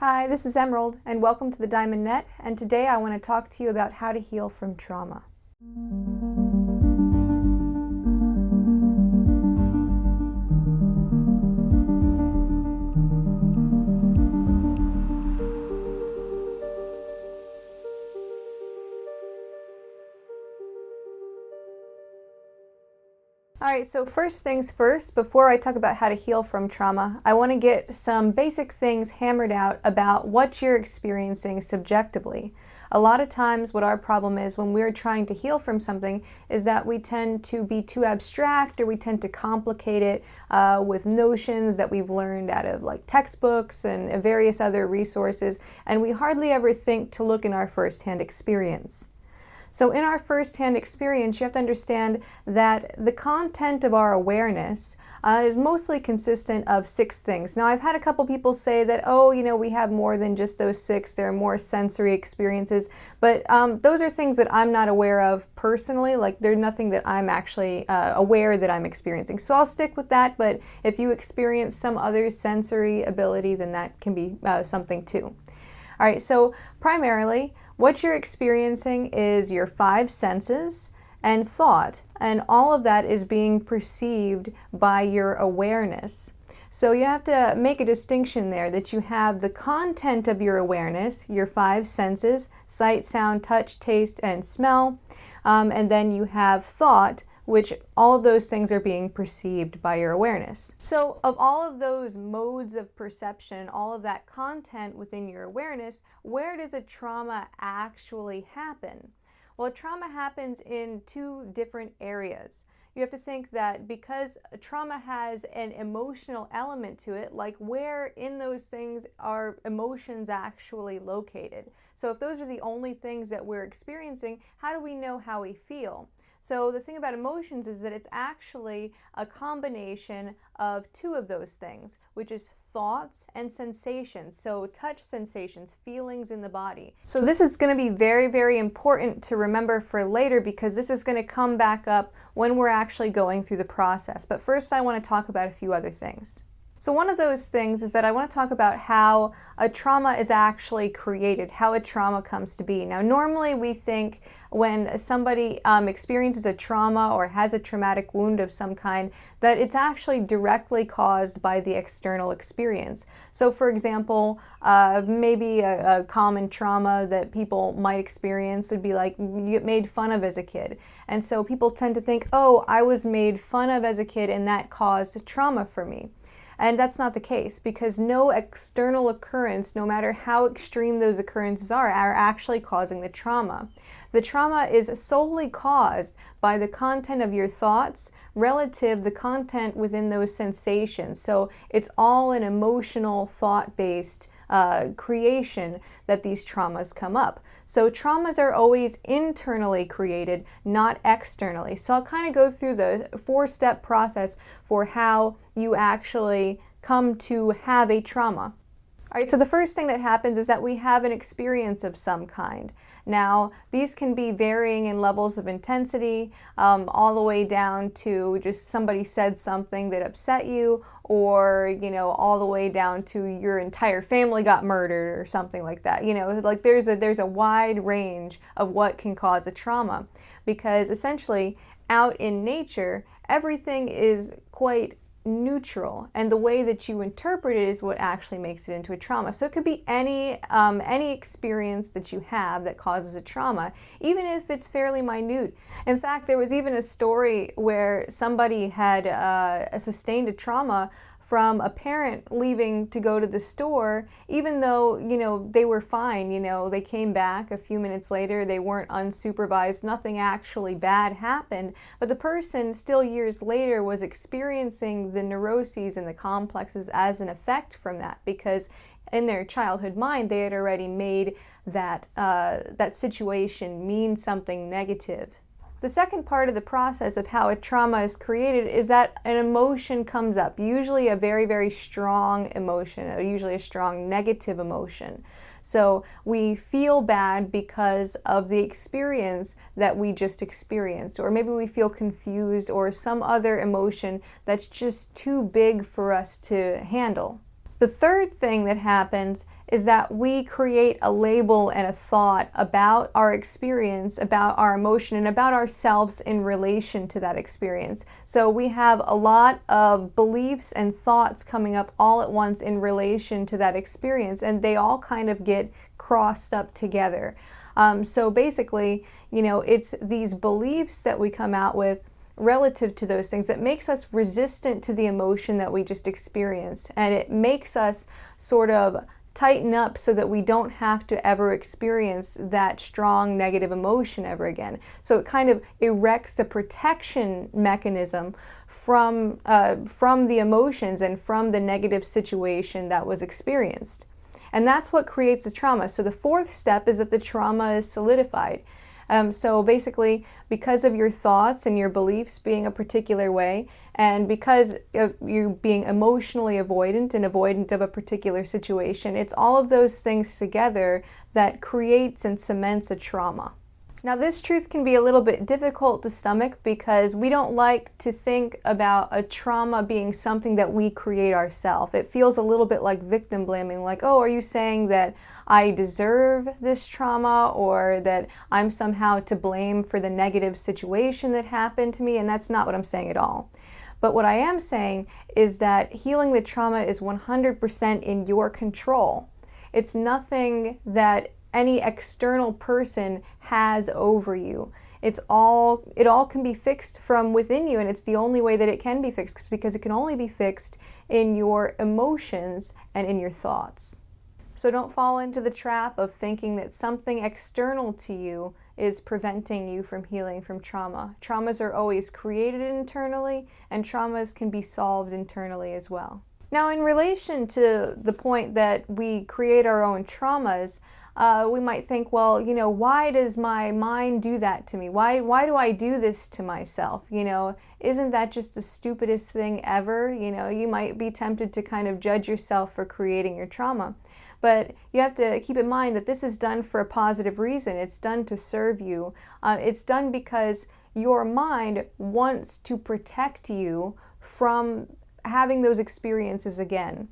Hi, this is Emerald, and welcome to the Diamond Net, and today I want to talk to you about how to heal from trauma. Alright, so first things first, before I talk about how to heal from trauma, I want to get some basic things hammered out about what you're experiencing subjectively. A lot of times what our problem is when we're trying to heal from something is that we tend to be too abstract, or we tend to complicate it with notions that we've learned out of like textbooks and various other resources, and we hardly ever think to look in our first-hand experience. So in our first-hand experience, you have to understand that the content of our awareness is mostly consistent of 6 things. Now, I've had a couple people say that, we have more than just those 6. There are more sensory experiences, but those are things that I'm not aware of personally. Like, there's nothing that I'm actually aware that I'm experiencing. So I'll stick with that, but if you experience some other sensory ability, then that can be something too. All right, so primarily, what you're experiencing is your 5 senses and thought, and all of that is being perceived by your awareness. So you have to make a distinction there that you have the content of your awareness, your 5 senses, sight, sound, touch, taste, and smell, and then you have thought, which all of those things are being perceived by your awareness. So of all of those modes of perception, all of that content within your awareness, where does a trauma actually happen? Well, a trauma happens in 2 different areas. You have to think that because trauma has an emotional element to it, like where in those things are emotions actually located? So if those are the only things that we're experiencing, how do we know how we feel? So the thing about emotions is that it's actually a combination of 2 of those things, which is thoughts and sensations. So touch sensations, feelings in the body. So this is going to be very, very important to remember for later, because this is going to come back up when we're actually going through the process. But first I want to talk about a few other things. So one of those things is that I want to talk about how a trauma is actually created, how a trauma comes to be. Now, normally we think when somebody experiences a trauma or has a traumatic wound of some kind, that it's actually directly caused by the external experience. So for example, maybe a common trauma that people might experience would be like you get made fun of as a kid. And so people tend to think, oh, I was made fun of as a kid and that caused trauma for me. And that's not the case, because no external occurrence, no matter how extreme those occurrences are actually causing the trauma. The trauma is solely caused by the content of your thoughts relative the content within those sensations. So it's all an emotional, thought-based creation that these traumas come up. So traumas are always internally created, not externally. So I'll kind of go through the 4-step process for how you actually come to have a trauma. All right, so the first thing that happens is that we have an experience of some kind. Now, these can be varying in levels of intensity, all the way down to just somebody said something that upset you, or, all the way down to your entire family got murdered or something like that. Like there's a wide range of what can cause a trauma, because essentially out in nature, everything is quite neutral, and the way that you interpret it is what actually makes it into a trauma. So it could be any experience that you have that causes a trauma, even if it's fairly minute. In fact, there was even a story where somebody had sustained a trauma from a parent leaving to go to the store, even though, they were fine. They came back a few minutes later, they weren't unsupervised, nothing actually bad happened, but the person still years later was experiencing the neuroses and the complexes as an effect from that, because in their childhood mind, they had already made that situation mean something negative. The second part of the process of how a trauma is created is that an emotion comes up, usually a very, very strong emotion, usually a strong negative emotion. So we feel bad because of the experience that we just experienced, or maybe we feel confused or some other emotion that's just too big for us to handle. The third thing that happens is that we create a label and a thought about our experience, about our emotion, and about ourselves in relation to that experience. So we have a lot of beliefs and thoughts coming up all at once in relation to that experience, and they all kind of get crossed up together. So basically, it's these beliefs that we come out with relative to those things that makes us resistant to the emotion that we just experienced, and it makes us sort of tighten up so that we don't have to ever experience that strong negative emotion ever again. So it kind of erects a protection mechanism from the emotions and from the negative situation that was experienced. And that's what creates the trauma. So the fourth step is that the trauma is solidified. So basically, because of your thoughts and your beliefs being a particular way, and because of you being emotionally avoidant and avoidant of a particular situation, it's all of those things together that creates and cements a trauma. Now, this truth can be a little bit difficult to stomach because we don't like to think about a trauma being something that we create ourselves. It feels a little bit like victim blaming, like, oh, are you saying that I deserve this trauma or that I'm somehow to blame for the negative situation that happened to me? And that's not what I'm saying at all. But what I am saying is that healing the trauma is 100% in your control. It's nothing that any external person has over you. It all can be fixed from within you, and it's the only way that it can be fixed because it can only be fixed in your emotions and in your thoughts. So don't fall into the trap of thinking that something external to you is preventing you from healing from trauma. Traumas are always created internally, and traumas can be solved internally as well. Now, in relation to the point that we create our own traumas, we might think, well, why does my mind do that to me? Why do I do this to myself? Isn't that just the stupidest thing ever? You might be tempted to kind of judge yourself for creating your trauma. But you have to keep in mind that this is done for a positive reason. It's done to serve you. It's done because your mind wants to protect you from having those experiences again.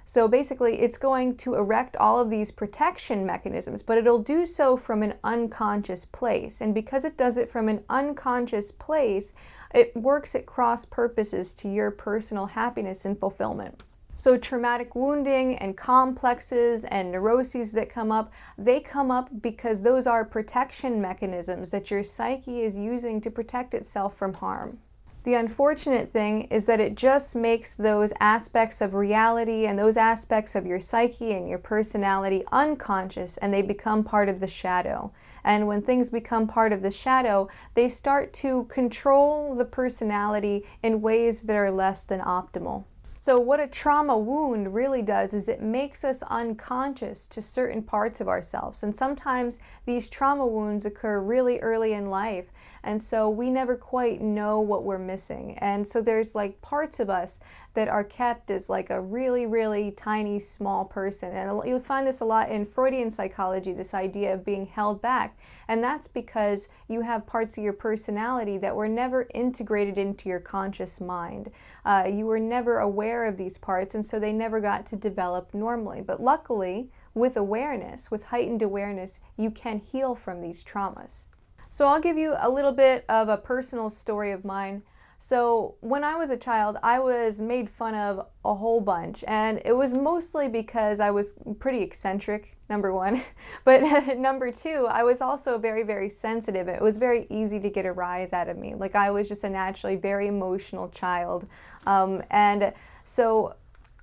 So basically, it's going to erect all of these protection mechanisms, but it'll do so from an unconscious place. And because it does it from an unconscious place, it works at cross purposes to your personal happiness and fulfillment. So traumatic wounding and complexes and neuroses that come up, they come up because those are protection mechanisms that your psyche is using to protect itself from harm. The unfortunate thing is that it just makes those aspects of reality and those aspects of your psyche and your personality unconscious, and they become part of the shadow. And when things become part of the shadow, they start to control the personality in ways that are less than optimal. So what a trauma wound really does is it makes us unconscious to certain parts of ourselves. And sometimes these trauma wounds occur really early in life. And so we never quite know what we're missing. And so there's like parts of us that are kept as like a really, really tiny, small person. And you'll find this a lot in Freudian psychology, this idea of being held back. And that's because you have parts of your personality that were never integrated into your conscious mind. You were never aware of these parts, and so they never got to develop normally. But luckily, with awareness, with heightened awareness, you can heal from these traumas. So I'll give you a little bit of a personal story of mine. So when I was a child, I was made fun of a whole bunch, and it was mostly because I was pretty eccentric, number one, but number two, I was also very, very sensitive. It was very easy to get a rise out of me. Like I was just a naturally very emotional child, and so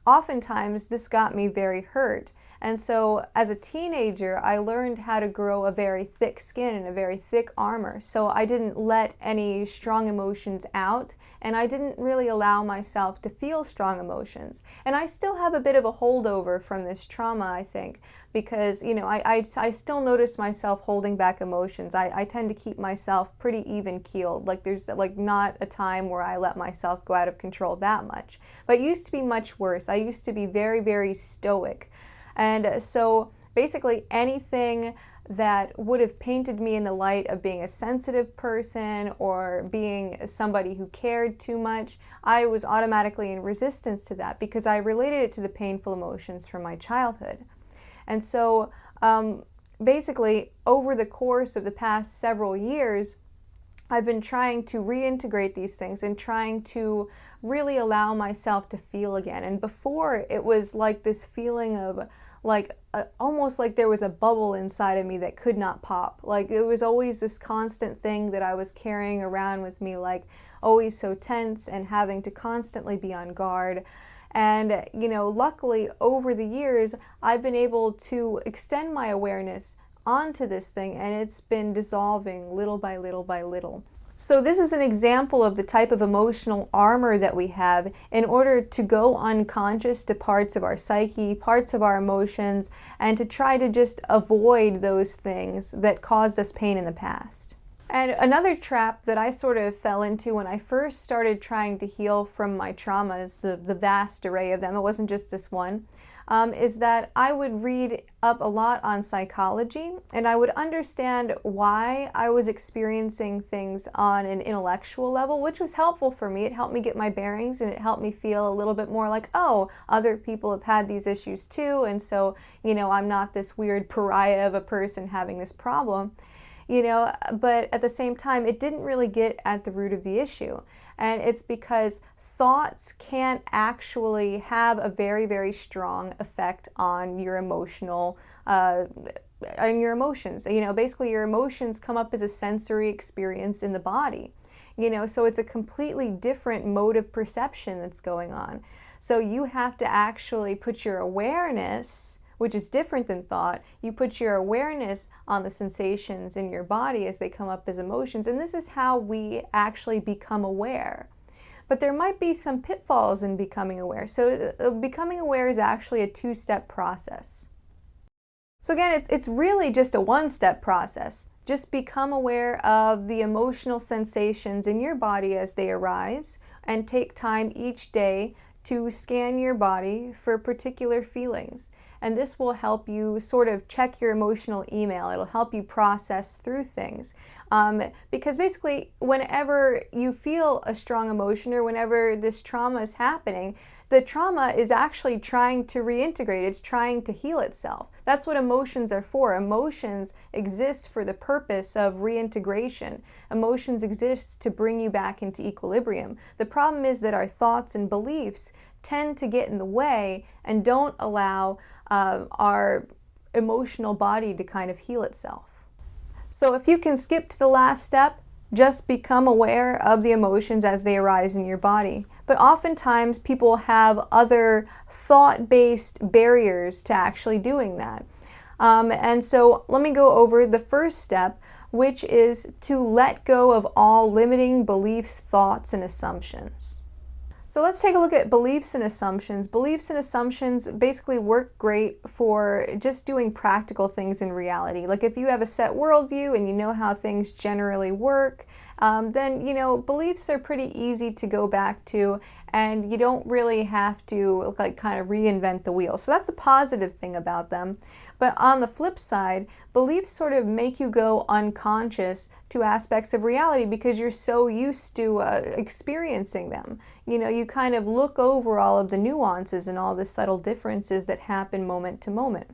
oftentimes this got me very hurt. And so as a teenager, I learned how to grow a very thick skin and a very thick armor. So I didn't let any strong emotions out, and I didn't really allow myself to feel strong emotions. And I still have a bit of a holdover from this trauma, I think, because, I still notice myself holding back emotions. I tend to keep myself pretty even-keeled. Like there's like not a time where I let myself go out of control that much. But it used to be much worse. I used to be very, very stoic. And so basically anything that would have painted me in the light of being a sensitive person or being somebody who cared too much, I was automatically in resistance to that because I related it to the painful emotions from my childhood. And so basically, over the course of the past several years, I've been trying to reintegrate these things and trying to really allow myself to feel again. And before, it was like this feeling of like almost like there was a bubble inside of me that could not pop. Like it was always this constant thing that I was carrying around with me, like always so tense and having to constantly be on guard. And, you know, luckily over the years, I've been able to extend my awareness onto this thing, and it's been dissolving little by little by little. So this is an example of the type of emotional armor that we have in order to go unconscious to parts of our psyche, parts of our emotions, and to try to just avoid those things that caused us pain in the past. And another trap that I sort of fell into when I first started trying to heal from my traumas, the vast array of them, it wasn't just this one, is that I would read up a lot on psychology, and I would understand why I was experiencing things on an intellectual level, which was helpful for me. It helped me get my bearings, and it helped me feel a little bit more like, oh, other people have had these issues too, and so, you know, I'm not this weird pariah of a person having this problem. You know, but at the same time, it didn't really get at the root of the issue. And it's because thoughts can actually have a very, very strong effect on your emotional, on your emotions. You know, basically your emotions come up as a sensory experience in the body. You know, so it's a completely different mode of perception that's going on. So you have to actually put your awareness, which is different than thought, you put your awareness on the sensations in your body as they come up as emotions, and this is how we actually become aware. But there might be some pitfalls in becoming aware. So becoming aware is actually a two-step process. So again, it's really just a one-step process. Just become aware of the emotional sensations in your body as they arise, and take time each day to scan your body for particular feelings. And this will help you sort of check your emotional email. It'll help you process through things. Because basically, whenever you feel a strong emotion or whenever this trauma is happening, the trauma is actually trying to reintegrate. It's trying to heal itself. That's what emotions are for. Emotions exist for the purpose of reintegration. Emotions exist to bring you back into equilibrium. The problem is that our thoughts and beliefs tend to get in the way and don't allow our emotional body to kind of heal itself. So if you can skip to the last step, just become aware of the emotions as they arise in your body. But oftentimes people have other thought-based barriers to actually doing that. And so let me go over the first step, which is to let go of all limiting beliefs, thoughts, and assumptions. So let's take a look at beliefs and assumptions. Beliefs and assumptions basically work great for just doing practical things in reality. Like if you have a set worldview and you know how things generally work, then, you know, beliefs are pretty easy to go back to, and you don't really have to like kind of reinvent the wheel. So that's a positive thing about them. But on the flip side, beliefs sort of make you go unconscious to aspects of reality because you're so used to experiencing them. You know, you kind of look over all of the nuances and all the subtle differences that happen moment to moment.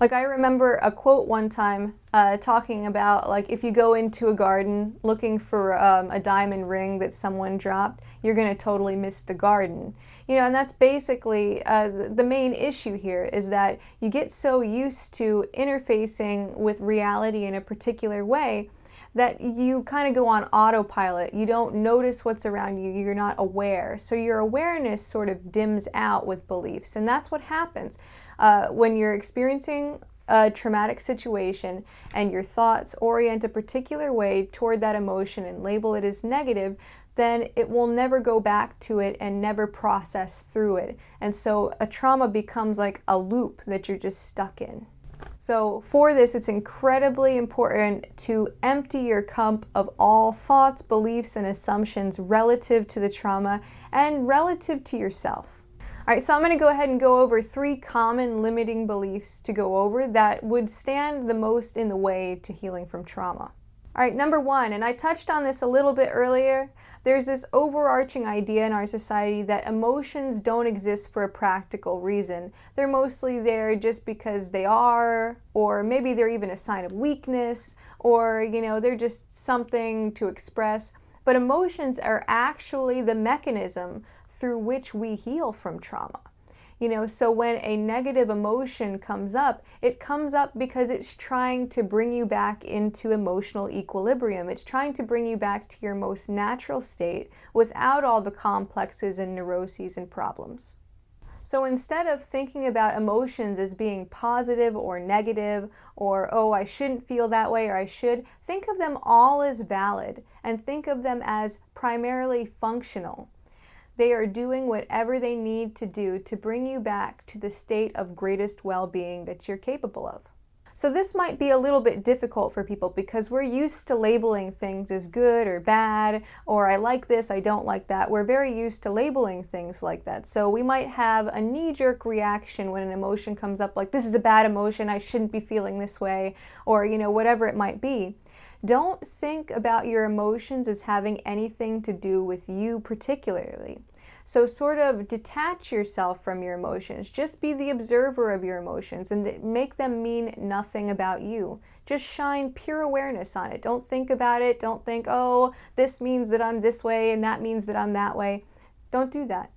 Like I remember a quote one time talking about like if you go into a garden looking for a diamond ring that someone dropped, you're going to totally miss the garden. You know, and that's basically the main issue here is that you get so used to interfacing with reality in a particular way that you kind of go on autopilot. You don't notice what's around you. You're not aware. So your awareness sort of dims out with beliefs. And that's what happens when you're experiencing a traumatic situation and your thoughts orient a particular way toward that emotion and label it as negative, then it will never go back to it and never process through it. And so a trauma becomes like a loop that you're just stuck in. So for this, it's incredibly important to empty your cup of all thoughts, beliefs, and assumptions relative to the trauma and relative to yourself. All right, so I'm going to go ahead and go over 3 common limiting beliefs to go over that would stand the most in the way to healing from trauma. All right, number 1, and I touched on this a little bit earlier, There's this overarching idea in our society that emotions don't exist for a practical reason. They're mostly there just because they are, or maybe they're even a sign of weakness, or, they're just something to express. But emotions are actually the mechanism through which we heal from trauma. So when a negative emotion comes up, it comes up because it's trying to bring you back into emotional equilibrium. It's trying to bring you back to your most natural state without all the complexes and neuroses and problems. So instead of thinking about emotions as being positive or negative, or, oh, I shouldn't feel that way, or I should, think of them all as valid and think of them as primarily functional. They are doing whatever they need to do to bring you back to the state of greatest well-being that you're capable of. So this might be a little bit difficult for people because we're used to labeling things as good or bad, or I like this, I don't like that. We're very used to labeling things like that. So we might have a knee-jerk reaction when an emotion comes up, like, this is a bad emotion, I shouldn't be feeling this way, or, whatever it might be. Don't think about your emotions as having anything to do with you particularly. So sort of detach yourself from your emotions. Just be the observer of your emotions and make them mean nothing about you. Just shine pure awareness on it. Don't think about it. Don't think, oh, this means that I'm this way and that means that I'm that way. Don't do that.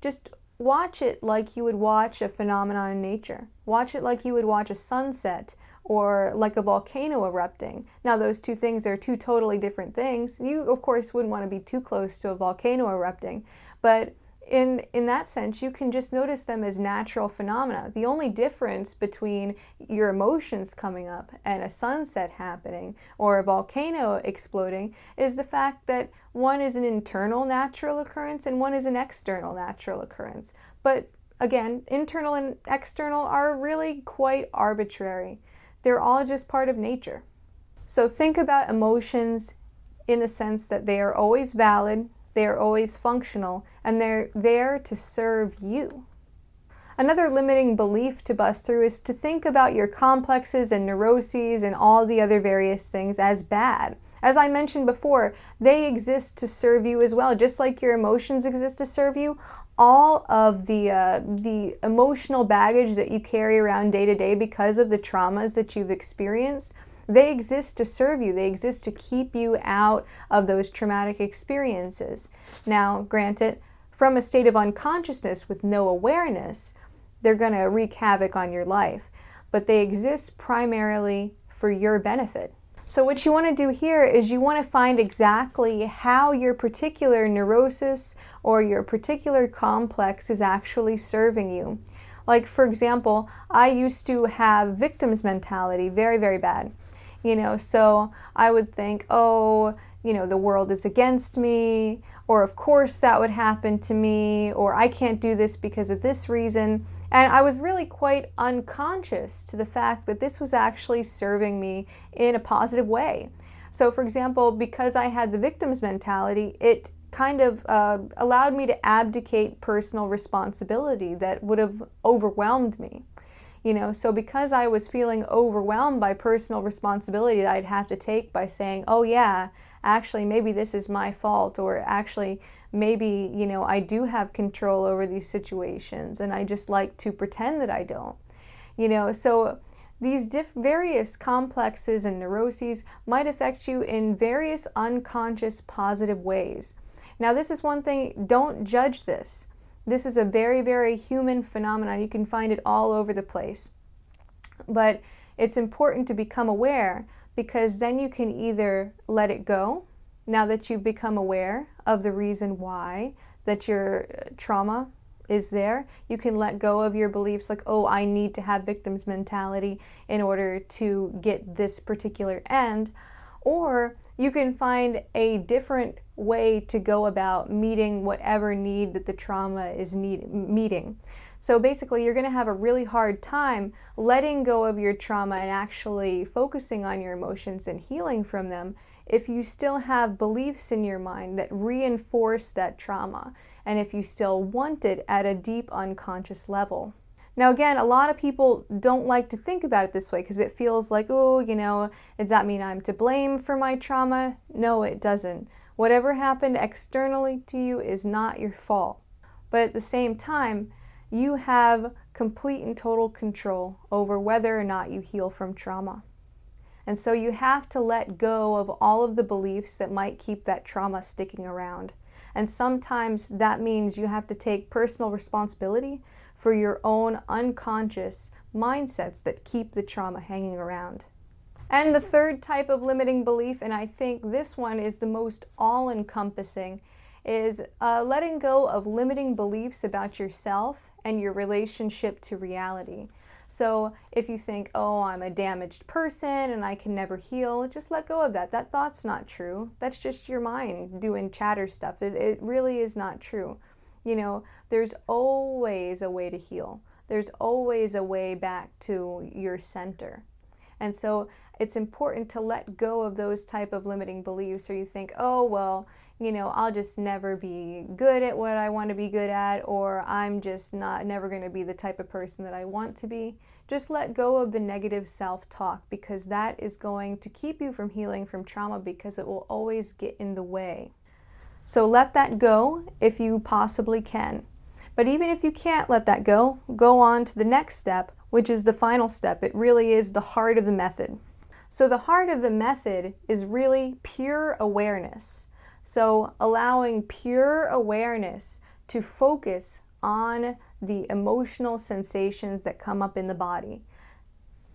Just watch it like you would watch a phenomenon in nature. Watch it like you would watch a sunset or like a volcano erupting. Now, those two things are two totally different things. You, of course, wouldn't want to be too close to a volcano erupting, but in that sense, you can just notice them as natural phenomena. The only difference between your emotions coming up and a sunset happening or a volcano exploding is the fact that one is an internal natural occurrence and one is an external natural occurrence. But again, internal and external are really quite arbitrary. They're all just part of nature. So think about emotions in the sense that they are always valid, they are always functional, and they're there to serve you. Another limiting belief to bust through is to think about your complexes and neuroses and all the other various things as bad. As I mentioned before, they exist to serve you as well. Just like your emotions exist to serve you, all of the emotional baggage that you carry around day to day because of the traumas that you've experienced, they exist to serve you. They exist to keep you out of those traumatic experiences. Now, granted, from a state of unconsciousness with no awareness, they're going to wreak havoc on your life, but they exist primarily for your benefit. So what you want to do here is you want to find exactly how your particular neurosis or your particular complex is actually serving you. Like, for example, I used to have victim's mentality very, very bad. So I would think, oh, the world is against me, or of course that would happen to me, or I can't do this because of this reason. And I was really quite unconscious to the fact that this was actually serving me in a positive way. So for example, because I had the victim's mentality, it kind of allowed me to abdicate personal responsibility that would have overwhelmed me. So because I was feeling overwhelmed by personal responsibility that I'd have to take by saying, oh yeah, actually maybe this is my fault, or actually maybe, I do have control over these situations and I just like to pretend that I don't. So these various complexes and neuroses might affect you in various unconscious positive ways. Now this is one thing, don't judge this. This is a very, very human phenomenon. You can find it all over the place. But it's important to become aware, because then you can either let it go, now that you've become aware of the reason why that your trauma is there. You can let go of your beliefs like, oh, I need to have victim's mentality in order to get this particular end. Or you can find a different way to go about meeting whatever need that the trauma is meeting. So basically, you're going to have a really hard time letting go of your trauma and actually focusing on your emotions and healing from them if you still have beliefs in your mind that reinforce that trauma, and if you still want it at a deep unconscious level. Now again, a lot of people don't like to think about it this way because it feels like, oh, does that mean I'm to blame for my trauma? No, it doesn't. Whatever happened externally to you is not your fault. But at the same time, you have complete and total control over whether or not you heal from trauma. And so you have to let go of all of the beliefs that might keep that trauma sticking around. And sometimes that means you have to take personal responsibility for your own unconscious mindsets that keep the trauma hanging around. And the third type of limiting belief, and I think this one is the most all-encompassing, is letting go of limiting beliefs about yourself and your relationship to reality. So if you think, oh, I'm a damaged person and I can never heal, just let go of that. That thought's not true. That's just your mind doing chatter stuff. It really is not true. You know, there's always a way to heal. There's always a way back to your center. And so it's important to let go of those type of limiting beliefs, or you think, oh, well, you know, I'll just never be good at what I want to be good at, or I'm just never going to be the type of person that I want to be. Just let go of the negative self-talk, because that is going to keep you from healing from trauma, because it will always get in the way. So let that go if you possibly can. But even if you can't let that go on to the next step, which is the final step. It really is the heart of the method. So the heart of the method is really pure awareness. So allowing pure awareness to focus on the emotional sensations that come up in the body.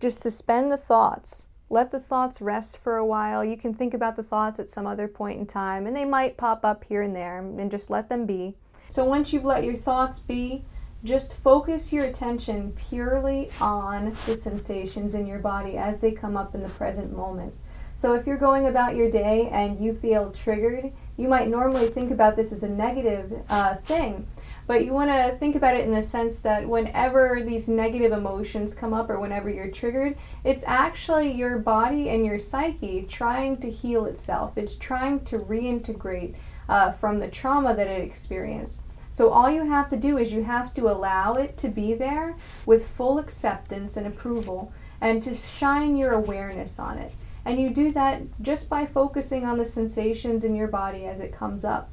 Just suspend the thoughts. Let the thoughts rest for a while. You can think about the thoughts at some other point in time, and they might pop up here and there, and just let them be. So once you've let your thoughts be, just focus your attention purely on the sensations in your body as they come up in the present moment. So if you're going about your day and you feel triggered, you might normally think about this as a negative thing, but you want to think about it in the sense that whenever these negative emotions come up or whenever you're triggered, it's actually your body and your psyche trying to heal itself. It's trying to reintegrate from the trauma that it experienced. So all you have to do is you have to allow it to be there with full acceptance and approval, and to shine your awareness on it. And you do that just by focusing on the sensations in your body as it comes up.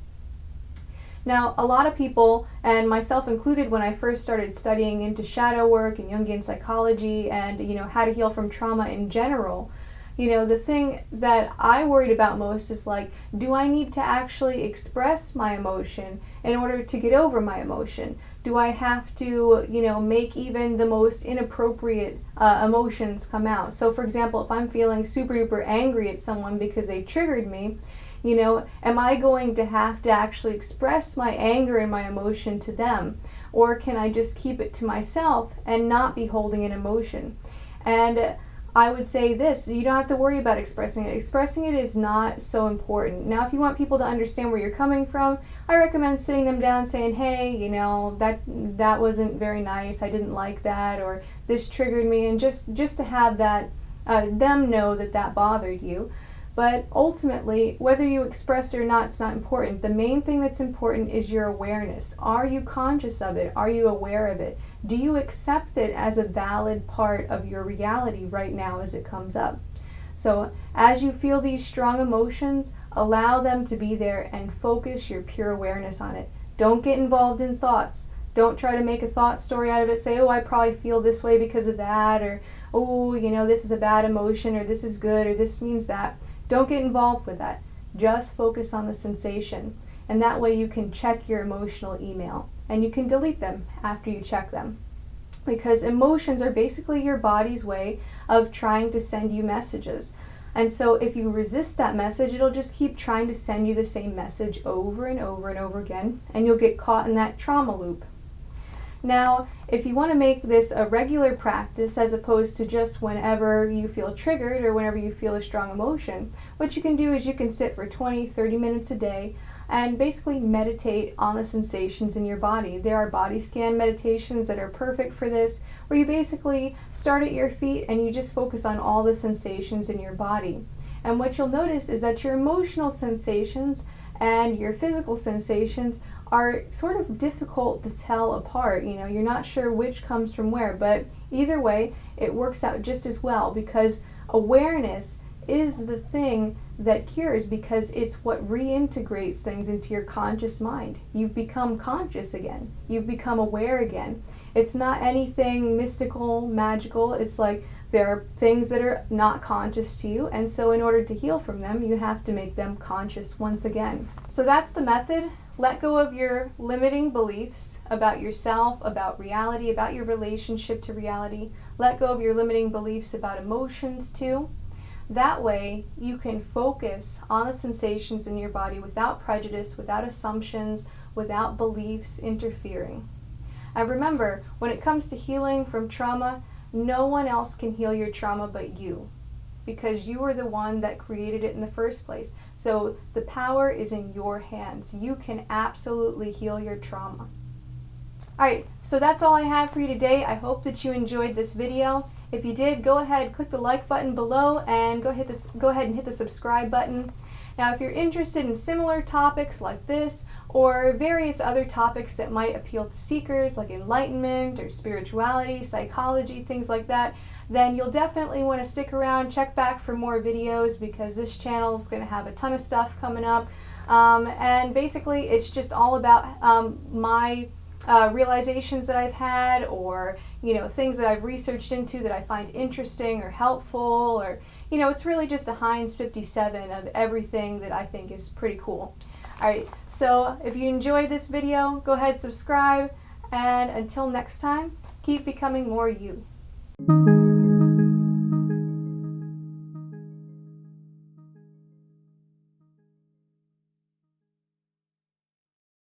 Now, a lot of people, and myself included when I first started studying into shadow work and Jungian psychology and, how to heal from trauma in general, the thing that I worried about most is like, do I need to actually express my emotion in order to get over my emotion? Do I have to, make even the most inappropriate emotions come out? So for example, if I'm feeling super duper angry at someone because they triggered me, am I going to have to actually express my anger and my emotion to them? Or can I just keep it to myself and not be holding an emotion? And I would say this, you don't have to worry about expressing it. Expressing it is not so important. Now, if you want people to understand where you're coming from, I recommend sitting them down saying, hey, that wasn't very nice, I didn't like that, or this triggered me, and just to have that, them know that bothered you. But ultimately, whether you express it or not, it's not important. The main thing that's important is your awareness. Are you conscious of it? Are you aware of it? Do you accept it as a valid part of your reality right now as it comes up? So as you feel these strong emotions, allow them to be there and focus your pure awareness on it. Don't get involved in thoughts. Don't try to make a thought story out of it. Say, oh, I probably feel this way because of that, or, oh, this is a bad emotion, or this is good, or this means that. Don't get involved with that. Just focus on the sensation. And that way you can check your emotional email. And you can delete them after you check them. Because emotions are basically your body's way of trying to send you messages. And so if you resist that message, it'll just keep trying to send you the same message over and over and over again. And you'll get caught in that trauma loop. Now, if you want to make this a regular practice as opposed to just whenever you feel triggered or whenever you feel a strong emotion, what you can do is you can sit for 20-30 minutes a day and basically meditate on the sensations in your body. There are body scan meditations that are perfect for this, where you basically start at your feet and you just focus on all the sensations in your body. And what you'll notice is that your emotional sensations and your physical sensations are sort of difficult to tell apart. You're not sure which comes from where, but either way, it works out just as well, because awareness is the thing that cures, because it's what reintegrates things into your conscious mind. You've become conscious again. You've become aware again. It's not anything mystical, magical. It's like there are things that are not conscious to you, and so in order to heal from them, you have to make them conscious once again. So that's the method. Let go of your limiting beliefs about yourself, about reality, about your relationship to reality. Let go of your limiting beliefs about emotions too. That way, you can focus on the sensations in your body without prejudice, without assumptions, without beliefs interfering. And remember, when it comes to healing from trauma, no one else can heal your trauma but you, because you are the one that created it in the first place. So the power is in your hands. You can absolutely heal your trauma. Alright, so that's all I have for you today. I hope that you enjoyed this video. If you did, go ahead, click the like button below, and go ahead and hit the subscribe button. Now, if you're interested in similar topics like this, or various other topics that might appeal to seekers, like enlightenment or spirituality, psychology, things like that, then you'll definitely want to stick around, check back for more videos, because this channel is going to have a ton of stuff coming up. And basically, it's just all about my realizations that I've had, or things that I've researched into that I find interesting or helpful, or it's really just a Heinz 57 of everything that I think is pretty cool. Alright, so if you enjoyed this video, go ahead, subscribe, and until next time, keep becoming more you.